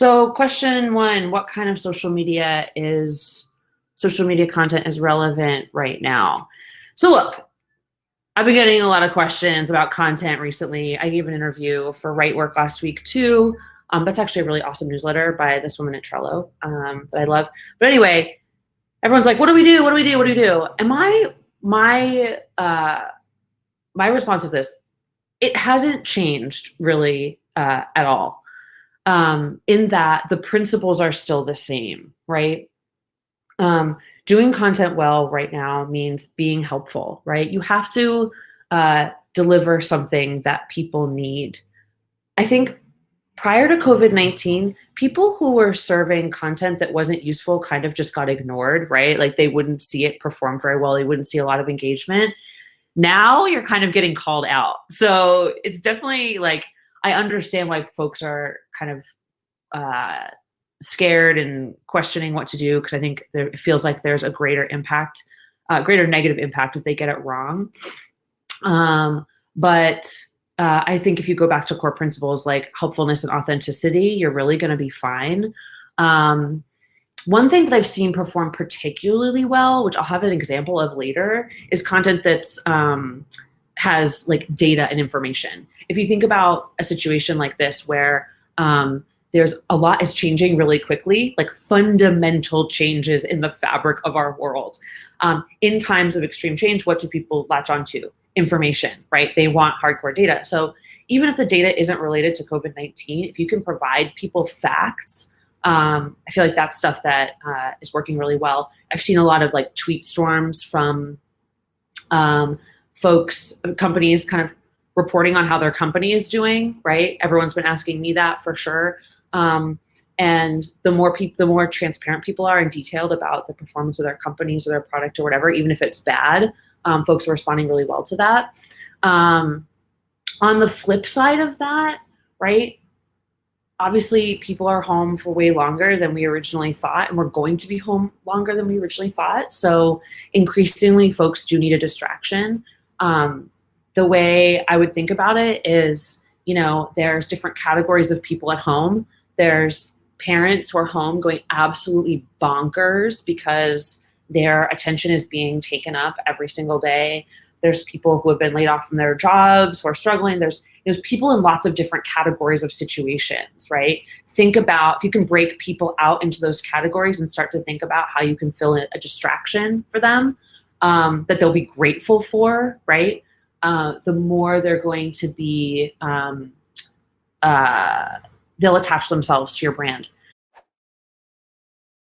So question one, what kind of social media content is relevant right now? So look, I've been getting a lot of questions about content recently. I gave an interview for Right Work last week too. That's actually a really awesome newsletter by this woman at Trello that I love. But anyway, everyone's like, what do we do? What do we do? What do we do? And my response is this: it hasn't changed really at all. In that the principles are still the same, right? Doing content well right now means being helpful, right? You have to deliver something that people need. I think prior to COVID-19, people who were serving content that wasn't useful kind of just got ignored, right? Like they wouldn't see it perform very well. They wouldn't see a lot of engagement. Now you're kind of getting called out. So it's definitely like, I understand why folks are kind of scared and questioning what to do, because I think it feels like there's a greater negative impact if they get it wrong. But I think if you go back to core principles like helpfulness and authenticity, you're really going to be fine. One thing that I've seen perform particularly well, which I'll have an example of later, is content that's has like data and information. If you think about a situation like this where there's a lot is changing really quickly, like fundamental changes in the fabric of our world. In times of extreme change, what do people latch onto? Information, right? They want hardcore data. So even if the data isn't related to COVID-19, if you can provide people facts, I feel like that's stuff that is working really well. I've seen a lot of like tweet storms from companies kind of reporting on how their company is doing, right? Everyone's been asking me that for sure. And the more transparent people are and detailed about the performance of their companies or their product or whatever, even if it's bad, folks are responding really well to that. On the flip side of that, right? Obviously, people are home for way longer than we originally thought, and we're going to be home longer than we originally thought. So increasingly, folks do need a distraction. The way I would think about it is, there's different categories of people at home. There's parents who are home going absolutely bonkers because their attention is being taken up every single day. There's people who have been laid off from their jobs who are struggling. There's people in lots of different categories of situations, right? Think about if you can break people out into those categories and start to think about how you can fill in a distraction for them that they'll be grateful for, right? The more they're going to be, they'll attach themselves to your brand.